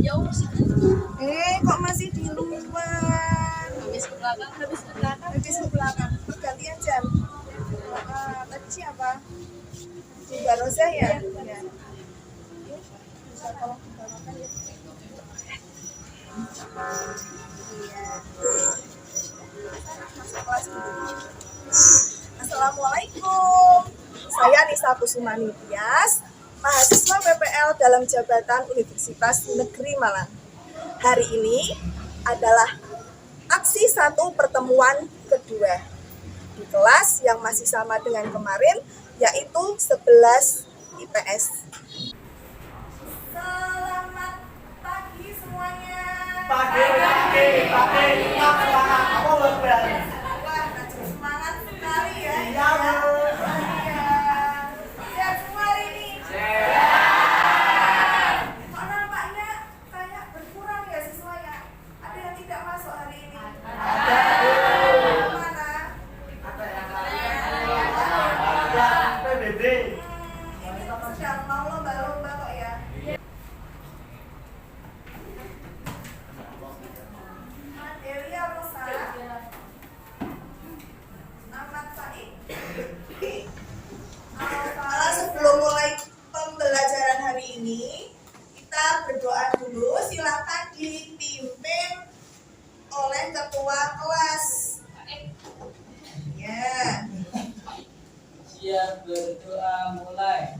jauh sih. Kok masih di luar? Habis ke belakang. Habis ke belakang. Pergantian jam. Tadi siapa? Mbak Rosa ya? Iya. Bisa tolong dibawakan ya? Iya. Masuk kelas dulu. Assalamualaikum. Saya Nisa Kusumani Tias, mahasiswa PPL dalam jabatan Universitas Negeri Malang. Hari ini adalah aksi 1 pertemuan kedua di kelas yang masih sama dengan kemarin, yaitu 11 IPS. Selamat pagi semuanya. Pagi. Semangat. Apa berarti? Wah, semangat sekali ya. Iya, Bu. Iya. Siap semua hari ini? Kok nampaknya kayak berkurang ya siswanya? Ada yang tidak masuk hari ini? Ada. Mana? Ada PBB. Ini sedang mau lomba-lomba kok ya. Delia Rosa, Ahmad Said. Sebelum mulai pembelajaran hari ini, kita berdoa dulu. Silakan dipimpin oleh ketua kelas. Ya. Siap berdoa mulai.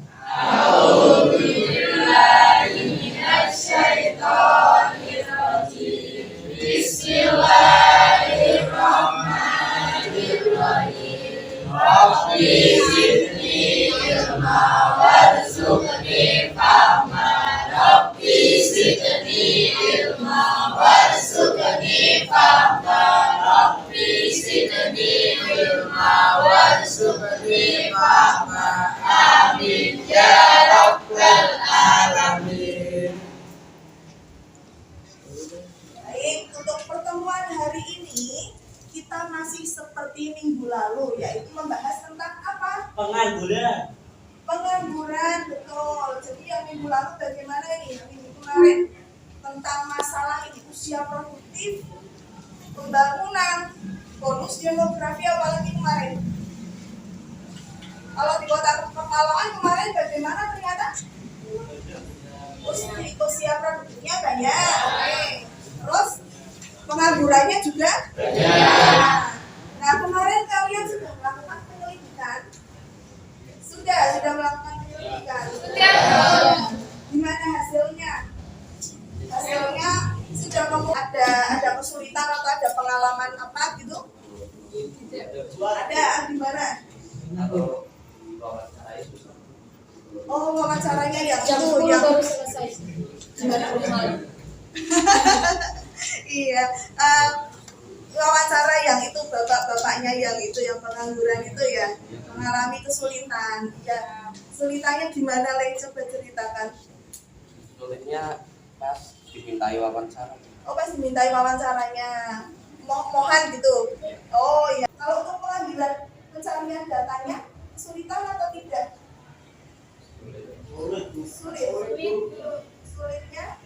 Bismillahirrahmanirrahim. Rabbi zidni ilma warzuqni fahma. Rabbi zidni ilma warzuqni fahma. Rabbi zidni ilma warzuqni fahma. Amin ya rabbal alamin. Baik, untuk pertemuan hari ini kita masih seperti minggu lalu, yaitu membahas tentang apa? Pengangguran. Pengangguran, betul. Jadi yang minggu lalu bagaimana ini? Minggu kemarin tentang masalah ini usia produktif, pembangunan, bonus demografi, apalagi kemarin. Kalau di Kota Pekalongan kemarin bagaimana ternyata? Usia produktifnya banyak. Oke. Terus penganggurannya juga banyak. Nah, kemarin kalian sudah melakukan penyelidikan? Sudah melakukan penyelidikan. Gimana hasilnya? Hasilnya sudah ada kesulitan atau ada pengalaman apa gitu? Ada gimana? Oh, wawancaranya ya. Jam 10 baru selesai. Iya, wawancara yang itu bapak-bapaknya yang itu yang pengangguran itu ya mengalami kesulitan. Ya, kesulitannya gimana, Le? Coba ceritakan. Sulitnya pas dimintai wawancara. Oh, pas dimintai wawancaranya, mohon gitu. Oh iya. Kalau untuk pengambilan pencarian datanya kesulitan atau tidak? Sulitnya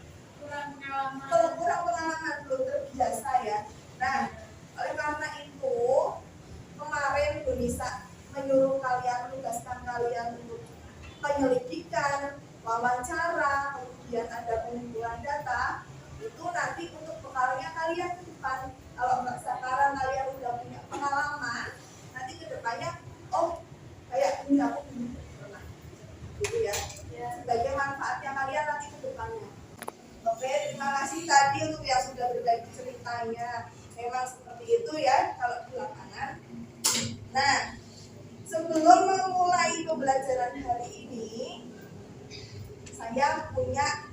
kurang pengalaman, belum terbiasa ya. Nah, oleh karena itu kemarin Bu Nisa menugaskan kalian untuk penyelidikan, wawancara, kemudian ada pengumpulan data. Itu nanti untuk bekalnya kalian ke depan. Kalau sekarang kalian udah punya pengalaman, nanti ke depannya, oh kayak ini aku pernah, gitu ya. Sebagai manfaatnya kalian nanti ke depannya. Oke, terima kasih tadi untuk yang sudah berbagi ceritanya. Memang seperti itu ya kalau di lapangan. Nah, sebelum memulai pembelajaran hari ini, saya punya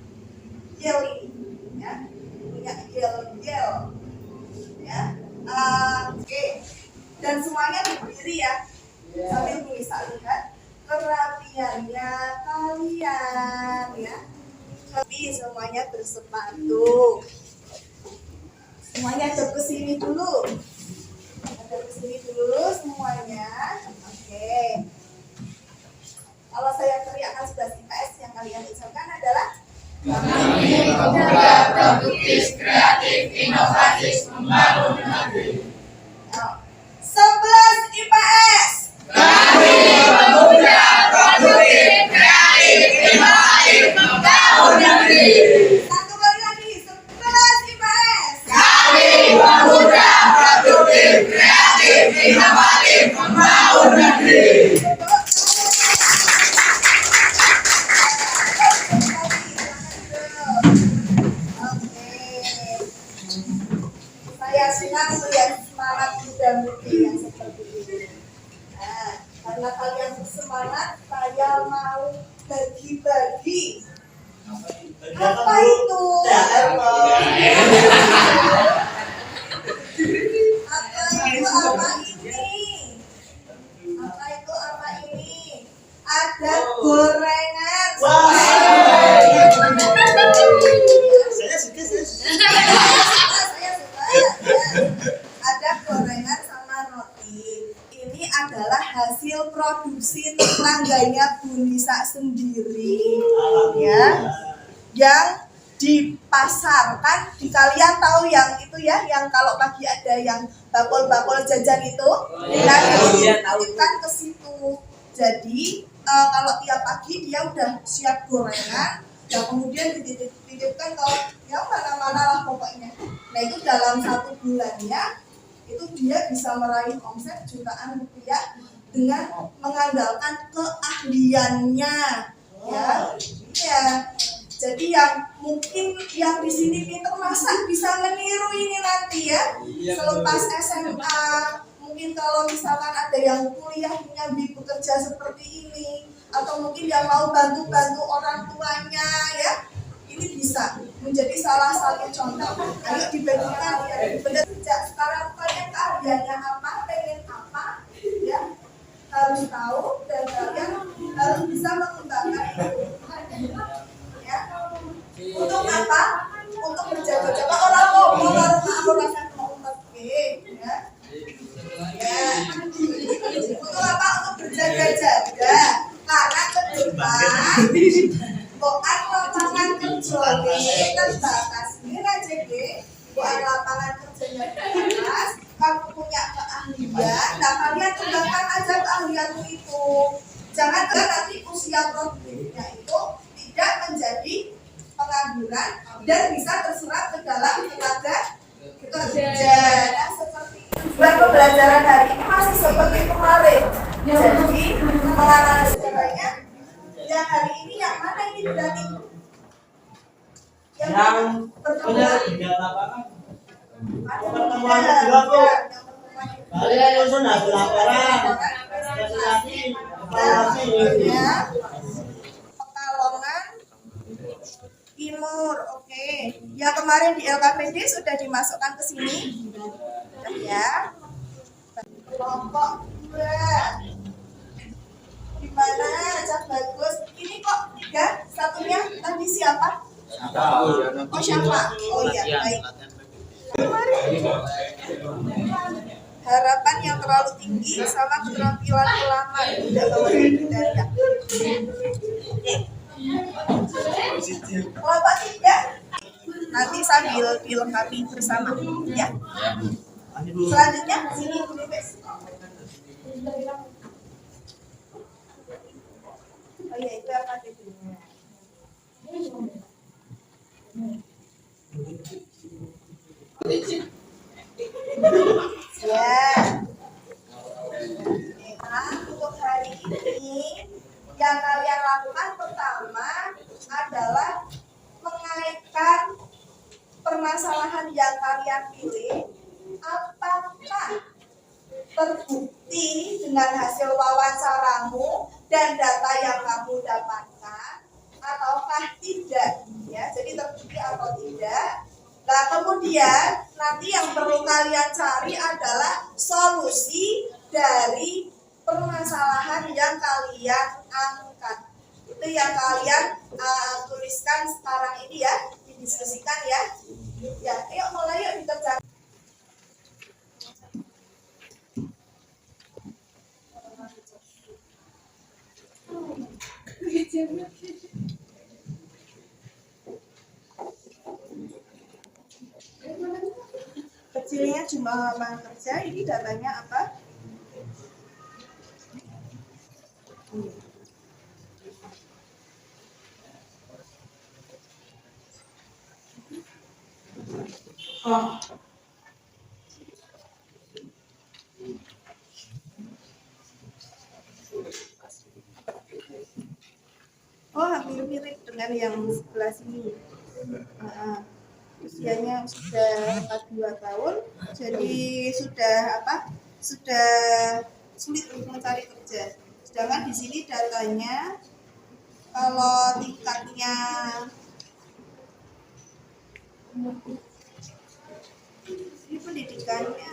gel ini, ya, punya gel, ya. Oke, dan semuanya berdiri ya, sambil bisa lihat kerapiannya kalian, ya. Tapi semuanya bersepatu. Semuanya ke sini dulu. Ke sini dulu semuanya. Oke. Kalau saya teriakkan 11 IPS, yang kalian ucapkan adalah Kami pemuda 11 IPS. Pemuda produktif, kreatif, inovatif, membangun negeri. Satu kali lagi, 11 IPS. Pemuda produktif, kreatif, inovatif, membangun negeri. Saya senang melihat semangat muda-mudi yang seperti ini. Nah, karena kalian bersemangat, saya mau bagi-bagi. Apa itu? THR, Pak. Apa ini? Apa itu apa ini? Ada gorengan. Wah. Saya suka. Saya suka. Saya suka. Ya. Ada gorengan sama roti. Ini adalah hasil produksi tetangganya Bu Nisa sendiri. Ya. Yang dipasarkan di kalian tahu yang itu ya, yang kalau pagi ada yang bakul-bakul jajan itu, nah dititipkan ke situ. Jadi kalau tiap pagi dia udah siap gorengan, dan kemudian dititipkan ke yang mana-mana lah pokoknya. Nah itu dalam 1 bulannya itu dia bisa meraih omset jutaan rupiah dengan mengandalkan keahliannya, ya. Iya. Jadi yang mungkin yang di sini pintar masak bisa meniru ini nanti ya. Selepas SMA, mungkin kalau misalkan ada yang kuliahnya bekerja seperti ini, atau mungkin yang mau bantu-bantu orang tuanya ya, ini bisa menjadi salah satu contoh. Ayo dibagikan ya. Benar sejak sekarang kalian keahliannya apa, pengen apa, ya harus tahu dan kalian harus bisa mengembangkan itu. Ya. Untuk apa? Untuk berjaga-jaga orang ngomong orang rasa mau pakai, ya. Ya. Untuk apa? Untuk berjaga-jaga. Karena ke depan, bukan lapangan kerja terbatas. Ini aja deh, bukan lapangan kerjanya terbatas. Kamu punya keahlian, nah kalian kembangkan aja keahlianmu itu. Jangan nanti usia produktifnya itu tidak menjadi pengangguran dan bisa terserap ke dalam tenaga kerja. Nah, seperti itu. Pembelajaran hari ini masih seperti kemarin. Jadi menganalisis caranya. Yang hari ini yang mana ini berarti? Yang pertemuan. Tiga lapangan. Pertemuan kedua, Bu. pertemuan. Kalian nyusun hasil laporan. Presentasi, evaluasi. Ya. Pekalongan Timur, oke. Yang kemarin di LKPD sudah dimasukkan ke sini, ya. Kelompok 2. Gimana? Cak bagus. Ini kok 3? Satunya tadi siapa? Oh siapa? Oh iya, baik. Harapan yang terlalu tinggi sama keterampilan ulama tidak memenuhi kriteria. Oke. Kelompok 3 nanti sambil dilengkapi bersama, ya. Selanjutnya sini dulu, Bes. Oh iya, itu apa jadinya? Ya. Nah, untuk hari ini yang kalian lakukan pertama adalah mengaitkan permasalahan yang kalian pilih apakah terbukti dengan hasil wawancaramu dan data yang kamu dapatkan ataukah tidak, ya. Jadi terbukti atau tidak. Nah, kemudian nanti yang perlu kalian cari adalah solusi dari permasalahan yang kalian angkat. Itu yang kalian tuliskan sekarang ini ya, didiskusikan ya. Ya, ayo mulai yuk dikerjakan. Kecil Hasilnya jumlah lapangan kerja, ini datanya apa? Oh, hampir mirip dengan yang sebelah sini. Usianya sudah 42 tahun, jadi sudah apa? Sudah sulit untuk mencari kerja. Sedangkan di sini datanya kalau tingkatnya ini pendidikannya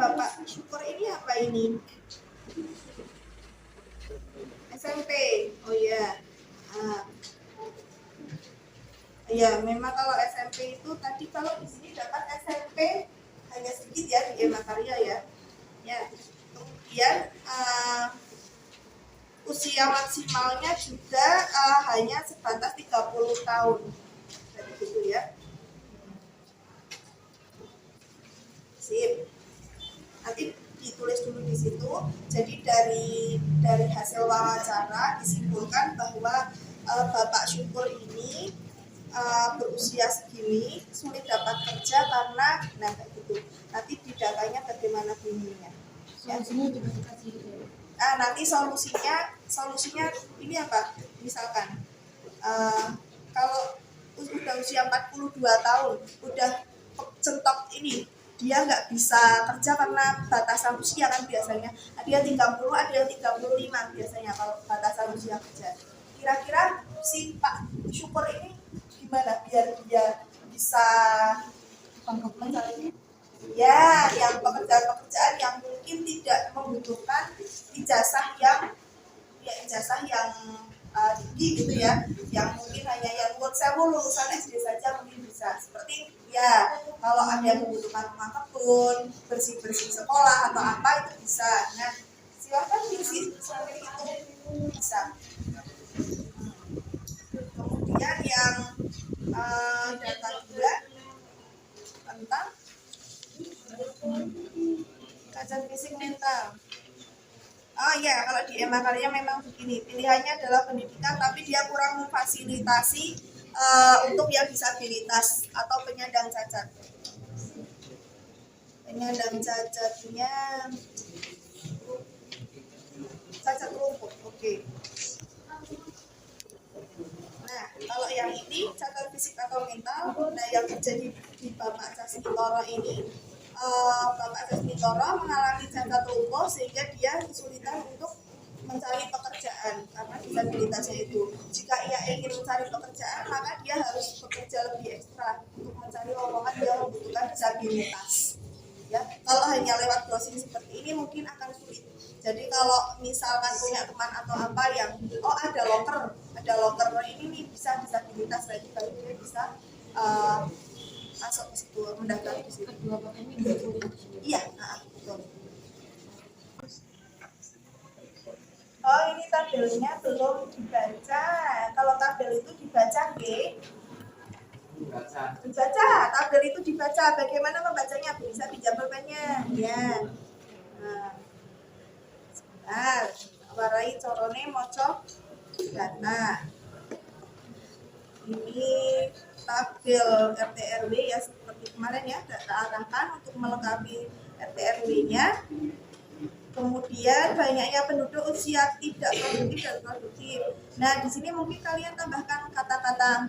Bapak Syukur ini apa ini? SMP. Oh ya. Ya, memang kalau SMP itu tadi kalau di sini dapat SMP hanya sedikit ya di Makarya ya. Ya. Kemudian usia maksimalnya juga hanya sebatas 30 tahun. Jadi gitu ya. Sip. Nanti ditulis dulu di situ. Jadi dari hasil wawancara disimpulkan bahwa Bapak Syukur ini berusia segini sulit dapat kerja karena kayak gitu. Nanti di datanya bagaimana bunyinya. Ya. Nanti solusinya ini apa? Misalkan kalau udah usia 42 tahun udah centok ini, dia nggak bisa kerja karena batasan usia kan biasanya ada yang 30, ada yang 35 biasanya kalau batasan usia kerja. Kira-kira si Pak Syukur ini gimana biar dia bisa mencari ya yang pekerjaan-pekerjaan yang mungkin tidak membutuhkan ijazah yang tinggi gitu ya, yang mungkin hanya yang buat saya lulusan SD saja mungkin bisa, seperti ya kalau ada yang membutuhkan rumah kebun, bersih-bersih sekolah atau apa itu bisa. Nah silakan diisi seperti itu bisa. Kemudian yang data juga tentang cacat fisik mental. Oh ya, kalau di Makarya memang begini, pilihannya adalah pendidikan, tapi dia kurang memfasilitasi untuk yang disabilitas atau penyandang cacat. Penyandang cacatnya cacat lumpuh, oke. Nah, kalau yang ini cacat fisik atau mental, nah yang terjadi di Bapak Casmitoro ini, Bapak Casmitoro mengalami cacat lumpuh sehingga dia kesulitan untuk mencari pekerjaan karena disabilitasnya itu. Jika ia ingin mencari pekerjaan, maka dia harus bekerja lebih ekstra untuk mencari lowongan yang membutuhkan disabilitas. Ya, kalau hanya lewat browsing seperti ini mungkin akan sulit. Jadi kalau misalkan punya teman atau apa yang ada loker ini nih bisa disabilitas, berarti baru dia bisa masuk di situ, mendaftar di situ. Iya, betul. Oh, ini tabelnya belum dibaca. Kalau tabel itu dibaca, dibaca. Tabel itu dibaca. Bagaimana membacanya? Bisa pinjam pulpennya. Ya. Sebentar. Warai corone moco data. Ini tabel RT RW ya seperti kemarin ya, data arahkan untuk melengkapi RT RW-nya. Kemudian banyaknya penduduk usia tidak produktif dan produktif. Nah, di sini mungkin kalian tambahkan kata-kata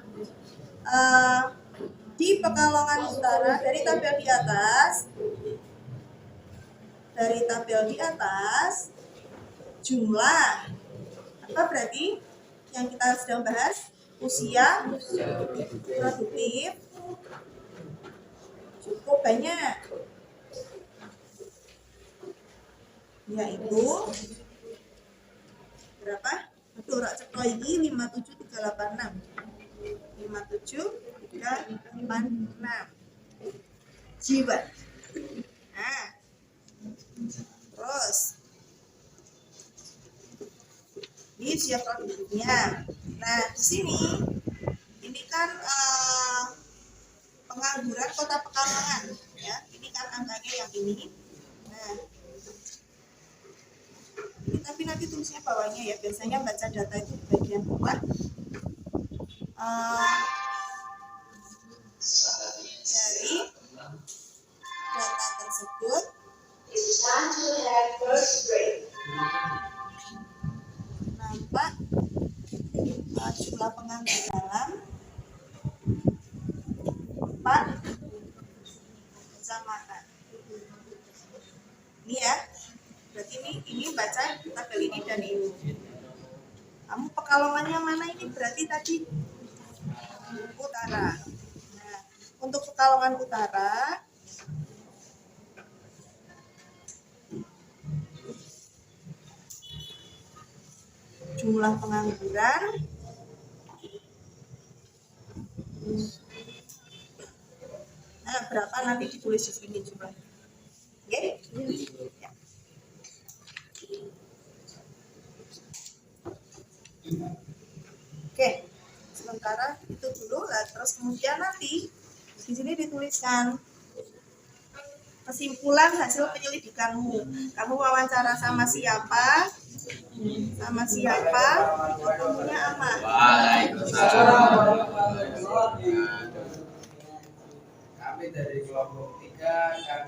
di Pekalongan Utara dari tabel di atas jumlah apa berarti yang kita sedang bahas usia produktif cukup banyak, yaitu berapa? Betul, rak cek lagi 57386 jiwa. Nah, terus Jadi siap produknya. Nah, di sini ini kan pengangguran Kota Pekalongan, ya. Ini kan angkanya yang ini. Nah, ini tapi nanti tulisnya bawahnya ya. Biasanya baca data itu di bagian bawah. Dari data tersebut nampak jumlah penganggur dalam 4 kecamatan. Ini ya, berarti ini baca tabel ini dan ini. Kamu Pekalongannya mana ini? Berarti tadi utara. Nah, untuk Pekalongan Utara jumlah pengangguran berapa nanti ditulis di sini jumlahnya. Oke? Ya. Oke, sementara itu dulu lah. Terus kemudian nanti di sini dituliskan kesimpulan hasil penyelidikanmu. Kamu wawancara sama siapa? Sama siapa? Ketemunya apa? Kami dari kelompok 3 akan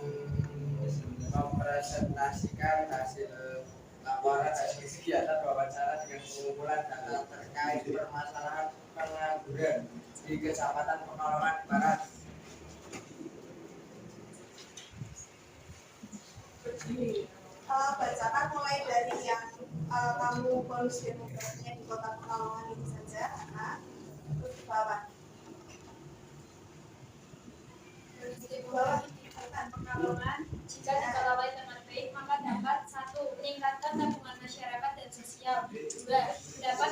mempresentasikan hasil laporan hasil kegiatan wawancara dengan pengumpulan data terkait permasalahan pengangguran di Kecamatan Pekalongan Barat. Bacakan mulai dari yang kamu bonus demografinya di Kota Pekalongan ini saja. Terus di bawah. Di bawah Pekalongan, jika dikelola dengan baik, maka dapat 1. Meningkatkan tabungan masyarakat dan sosial. 2. Dapat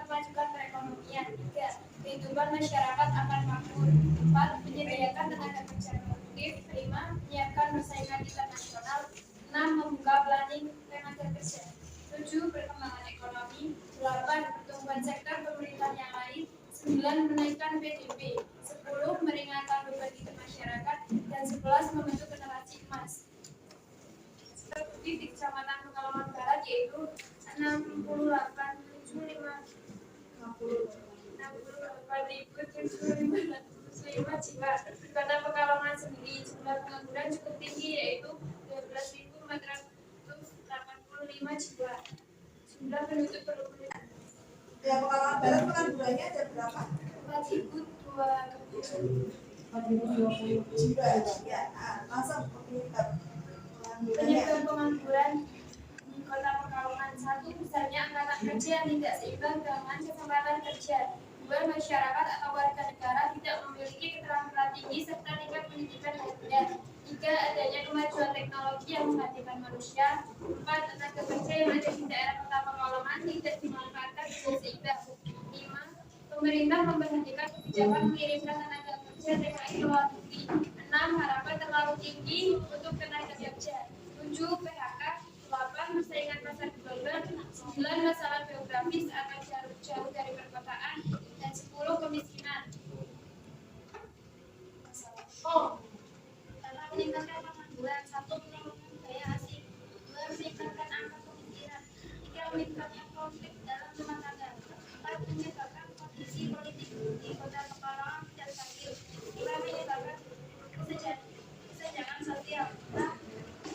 memajukan perekonomian. 3. Kehidupan masyarakat akan makmur. 4. Menyediakan tenaga kerja produktif. 5. Menyiapkan persaingan internasional. 6. Membuka planning tenaga kerja. 7. Perkembangan ekonomi. 8. Pertumbuhan sektor pemerintah yang lain. 9. Menaikkan PDB. 10. Meringankan beban hidup masyarakat. Dan 11. Membentuk generasi emas. Terbukti di Kecamatan Pekalongan Barat yaitu 68.755 jiwa. Di Kota Pekalongan sendiri jumlah pengangguran cukup tinggi yaitu 12.485 jiwa. Jumlah penduduk berumur Ya, Pekalongan Barat penganggurannya ada berapa? 4.020 jiwa ya. Langsung penyebab Penyebab pengangguran di Kota Pekalongan. 1. Besarnya angkatan kerja yang tidak seimbang dengan kesempatan kerja. 2. Masyarakat atau warga negara tidak memiliki keterampilan tinggi serta tingkat pendidikan yang rendah. 3. Adanya kemajuan teknologi yang menggantikan manusia. 4. Tenaga kerja yang ada di daerah Kota Pekalongan tidak dimanfaatkan dengan seimbang. 5. Pemerintah memberhentikan kebijakan mengirimkan tenaga kerja TKI ke luar negeri. 6. Harapan terlalu tinggi untuk tenaga kerja. 7. PHK. 8. Persaingan pasar global. 9. Masalah geografis atau jauh dari perkotaan. Dan 10. Kemiskinan. Karena meningkatkan pengangguran. 1. Menurunkan daya asing. 2. Meningkatkan angka kemiskinan. 3. Meningkatnya konflik dalam rumah tangga. 4. Menyebabkan kondisi politik di Kota Pekalongan tidak stabil. 5. Menyebabkan kesenjangan sosial. 6.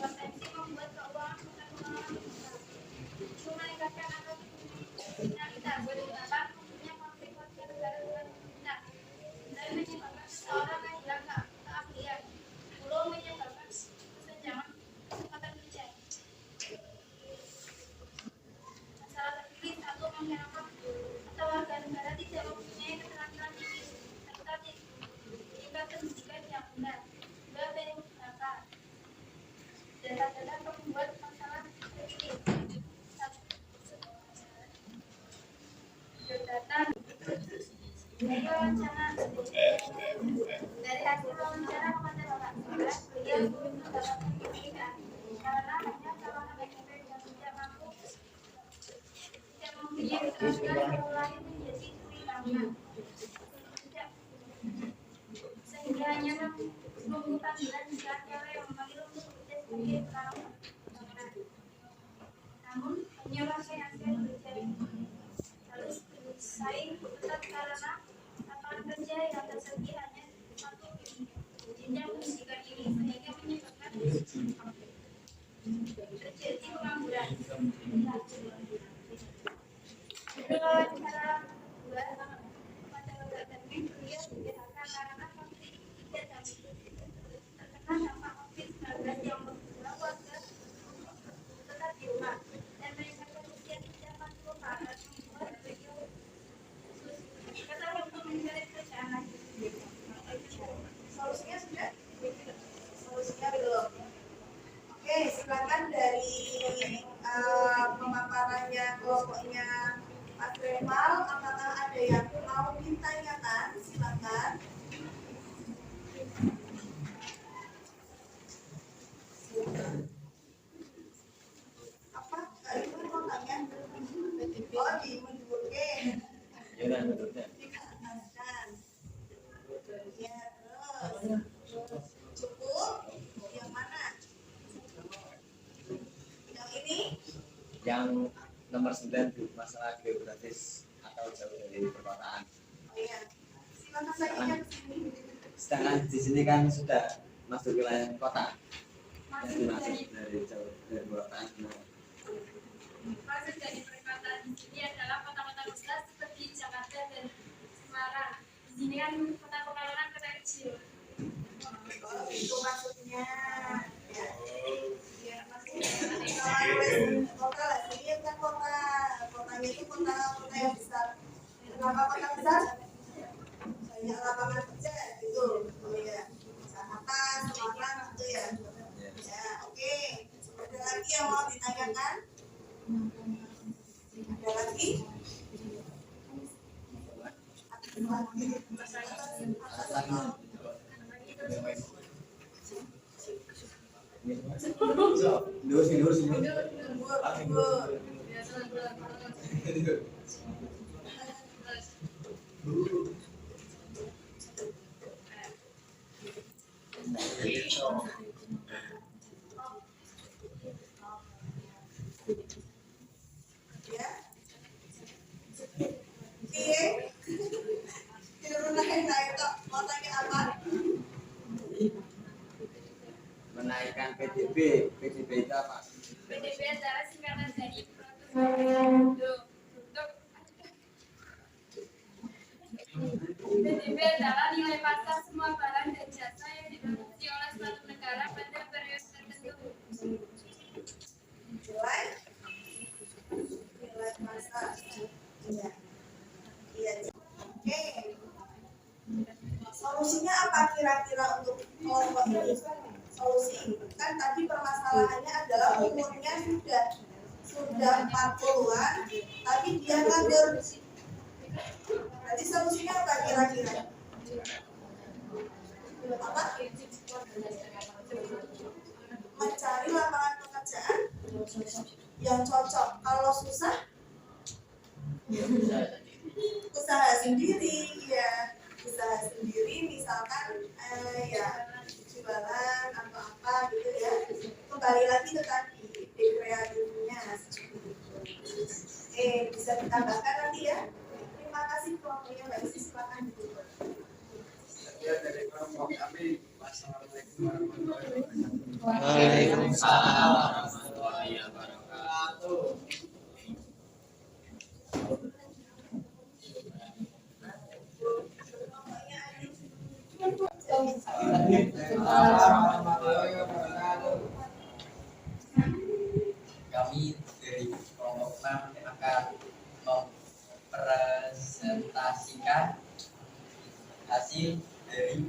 Potensi membuat keuangan Kota Pekalongan berubah. 7. Meningkatkan angka kriminalitas. 8. Munculnya konflik warga negara dengan pemerintah. 9. Menyebabkan seseorang kehilangan keahlian. 10. Menyebabkan kesenjangan kesempatan kerja. Masalah terpilih. 1. Masyarakat atau warga negara tidak mempunyai keterampilan tinggi serta tingkat pendidikan yang rendah. 2. PHK. Data-data pembuat masalah terpilih. 1. Data dari wawancara. Dari hasil wawancara kepada Bapak Gibran, beliau belum mendapatkan pekerjaan karena hanya calon ABCP yang tidak mampu pembangunan. Sehingga hanya menunggu panggilan jika cewek yang memanggil untuk bekerja sebagai perawat pembangunan. Namun hanya warga yang akan bekerja harus bersaing ketat karena lapangan kerja yang tersedia hanya satu jenjang pendidikan ini, sehingga menyebabkan terjadi pengangguran. Kedua cara kedua pada organisasi kuliah diberikan karena konflik tidak terkena dampak COVID-19 yang membuat warga tetap di rumah dan mereka kemudian tidak mampu membuat beliau kata untuk mencari kerjaan lagi. Solusinya sudah? Solusinya belum. Oke, silakan dari pemaparannya kelompoknya Mas Remal, apakah ada yang mau ditanyakan? Silakan. Apa? Kali ini mau tanya? Oh, oke. Ya udah, menurutnya. Dikatakan. Ya, terus. Cukup? Yang mana? Yang ini? Yang nomor 9 Bu, masalah geografis atau jauh dari perkotaan. Oh iya. Silakan lagi yang sini. Sedangkan di sini kan sudah masuk wilayah kota. Yang Maksud dimaksud dari dari jauh dari perkotaan. maksud dari perkataan di sini adalah kota-kota besar seperti Jakarta dan Semarang. Di sini kan kota Pekalongan kota kecil. Oh, itu maksudnya. Ya. Ya, maksudnya. Kota lah, ini kan kota. Kotanya itu kota yang besar. Kenapa kota besar? Banyak lapangan kerja gitu. Oh ya. Jakarta, Semarang gitu ya. Ya, oke. Ada lagi yang mau ditanyakan? Ada lagi? Lurus. Ya. Piye? Naik kok. Mau tanya apa? Menaikkan PDB itu apa? PDB adalah singkatan dari produk. PDB adalah nilai pasar semua barang dan jasa yang diproduksi oleh suatu negara pada periode tertentu. Nilai pasar. Iya. Iya. Oke. Solusinya apa kira-kira untuk kelompok ini? Solusi kan tadi permasalahannya adalah umurnya sudah 40-an, tapi dia nganggur. Jadi solusinya apa kira-kira? Apa? Mencari lapangan pekerjaan yang cocok. Kalau susah, usaha sendiri, ya. Usaha sendiri, misalkan ya jualan atau apa gitu ya. Kembali lagi ke tadi kreatifnya. Bisa ditambahkan nanti ya. Terima kasih kelompoknya Mbak Isi, silakan ditutup. Sekian dari kelompok kami. Wassalamualaikum warahmatullahi wabarakatuh. Waalaikumsalam warahmatullahi wabarakatuh. Warahmatullahi wabarakatuh. Kami dari kelompok 6 akan mempresentasikan hasil dari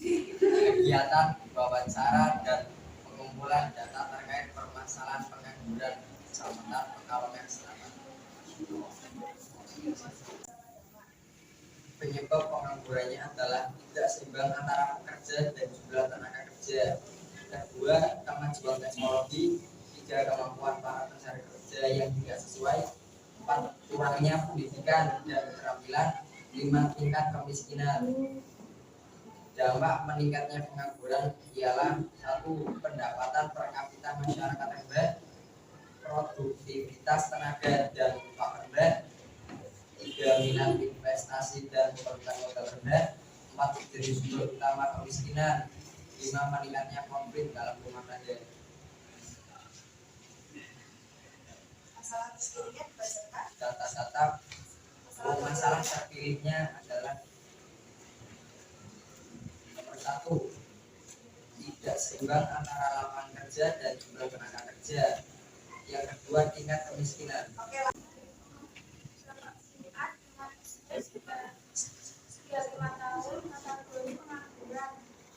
kegiatan wawancara dan pengumpulan data terkait permasalahan pengangguran Kecamatan Pekalongan Selatan. Penyebab penganggurannya adalah tidak seimbang antara pekerja dan jumlah tenaga kerja. Kedua, kemajuan teknologi. Tiga, kemampuan para pencari kerja yang tidak sesuai. Empat, kurangnya pendidikan dan keterampilan, 5 tingkat kemiskinan. Dampak meningkatnya pengangguran ialah 1. Pendapatan per kapita masyarakat rendah, produktivitas tenaga dan upah rendah, 3. Minat investasi dan pemerintah modal rendah, 4. Jadi sumber utama kemiskinan, 5. Meningkatnya konflik dalam rumah tangga. Masalah miskinnya dibacakan. Data-data masalah terpilihnya adalah nomor 1, tidak seimbang antara lapangan kerja dan jumlah tenaga kerja. Yang kedua, tingkat kemiskinan. Oke, Sudah 5 tahun kategori pengangguran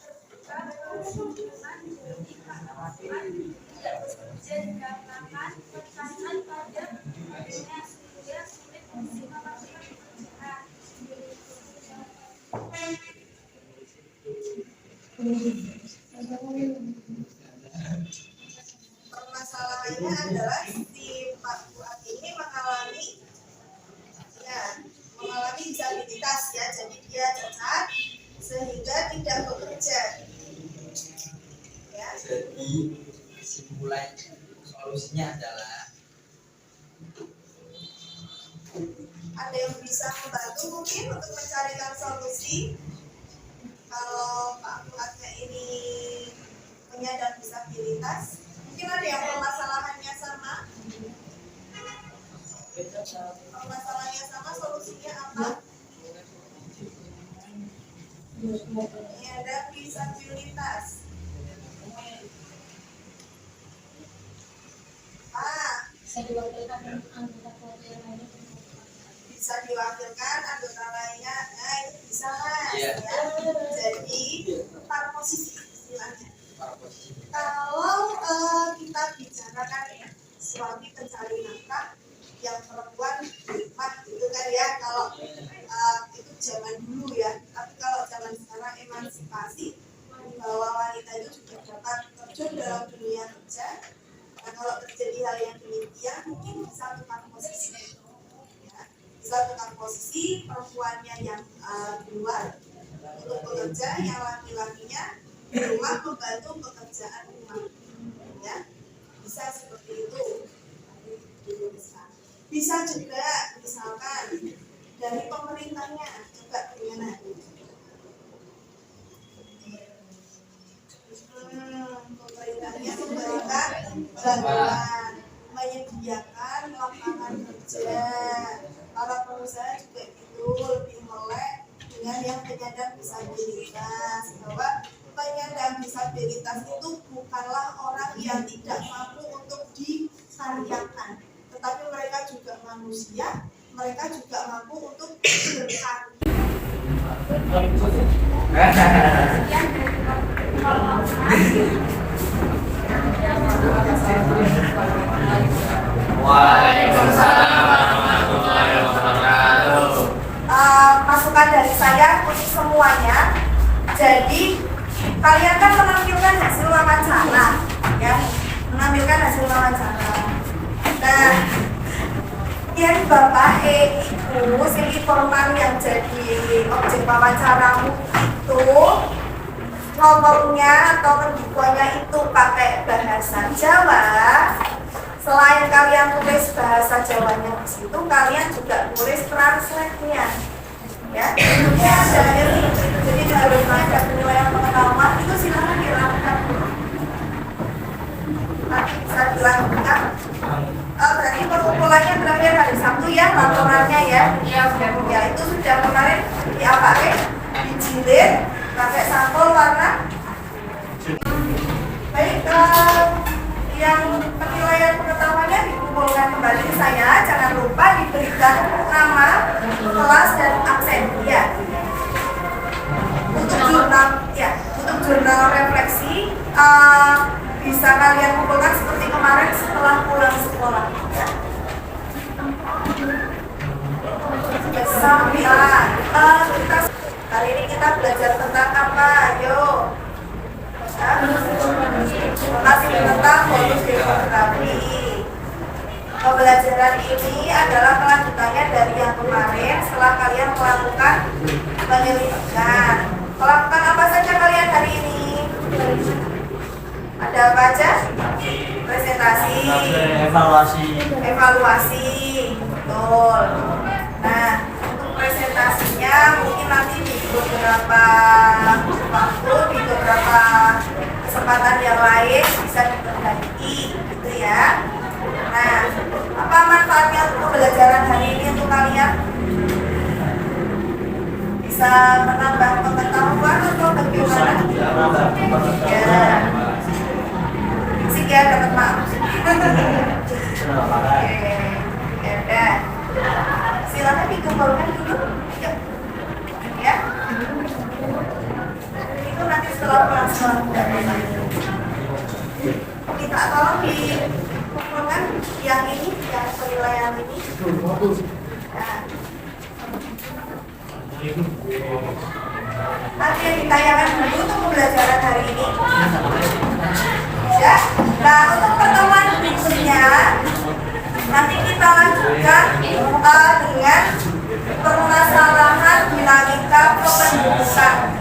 terbuka kemungkinan jadi keanggotaan tidak bekerja dikarenakan tekanan pada adanya sehingga sulit memastikan pekerjaan. permasalahannya adalah si Pak Fuad ini mengalami disabilitas ya, jadi dia cacat sehingga tidak bekerja ya. Jadi simulai solusinya adalah ada yang bisa membantu mungkin untuk mencarikan solusi kalau Pak Fuadnya ini penyandang disabilitas. Mungkin ada yang permasalahannya sama, solusinya apa? Penyandang disabilitas. Bisa diwakilkan anggota keluarga yang lain. Bisa diwakilkan anggota lainnya, nah itu bisa mas Iya. ya. Jadi par posisi istilahnya. para posisi. Kalau kita bicarakan ya suami pencari nafkah yang perempuan rumah gitu kan ya, kalau itu zaman dulu ya, tapi kalau zaman sekarang emansipasi bahwa wanita itu juga dapat terjun dalam dunia kerja. Nah, kalau terjadi hal yang demikian mungkin bisa tukar posisi ya. Bisa tukar posisi, perempuannya yang di luar untuk bekerja, yang laki-lakinya di rumah membantu pekerjaan rumah ya, bisa seperti itu. Bisa juga misalkan dari pemerintahnya juga gimana? Pemerintahnya memberikan bantuan, menyediakan lapangan kerja. Para pengusaha juga itu lebih melek dengan yang penyandang disabilitas, bahwa penyandang disabilitas itu bukanlah orang yang tidak mampu untuk dikaryakan, tetapi mereka juga manusia, mereka juga mampu untuk berkarya. Waalaikumsalam warahmatullahi wabarakatuh. Masukan dari saya untuk semuanya. Jadi kalian kan menampilkan hasil wawancara, ya, menampilkan hasil wawancara. Nah, yang Bapak itu si informan yang jadi objek wawancaramu itu ngomongnya atau pendikuannya itu pakai bahasa Jawa. Selain kalian tulis bahasa Jawanya di situ, kalian juga tulis translate-nya. Ya, ini ada jadi harusnya ada penilaian pengetahuan itu silakan dilakukan. Nanti bisa dilakukan. Berarti pengumpulannya terakhir hari Sabtu ya, laporannya ya. Ya itu sudah kemarin diapain, dijilid, pakai sampul warna. Baik, yang penilaian pengetahuannya dikumpulkan kembali ke saya. Jangan lupa diberikan nama, kelas dan absen ya. Untuk jurnal refleksi bisa kalian kumpulkan seperti kemarin setelah pulang sekolah ya. Kita kali ini kita belajar tentang apa? Ayo. Masih tentang bonus demografi. Pembelajaran ini adalah kelanjutannya Evaluasi, betul. Nah, untuk presentasinya mungkin nanti di beberapa waktu, di beberapa kesempatan yang lain bisa diperbaiki, gitu ya. Nah, apa manfaatnya untuk pembelajaran hari ini untuk kalian? Bisa menambah pengetahuan atau bagaimana? Ya, sih ya dapat maaf. Oke, ya udah. Silakan dikumpulkan dulu. Yuk. Ya. Itu nanti setelah pelajaran kita tolong dikumpulkan yang ini, yang penilaian ini. Nah. Nanti yang ditayangkan dulu untuk pembelajaran hari ini. Ya. Nah, untuk pertemuan berikutnya nanti kita lanjutkan dengan permasalahan dinamika kependudukan.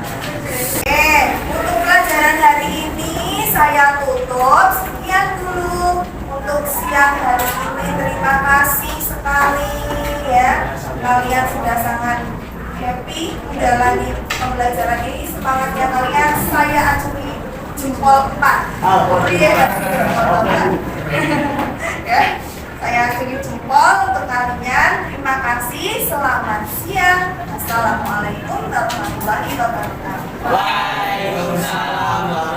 Oke, untuk pelajaran hari ini saya tutup. Sekian dulu untuk siang hari ini. Terima kasih sekali ya. Kalian sudah sangat happy menjalani pembelajaran ini. Semangatnya kalian saya acungi jempol 4. Ya, saya acungi jempol untuk kalian. Terima kasih. Selamat siang. Assalamualaikum warahmatullahi wabarakatuh. Waalaikumsalam.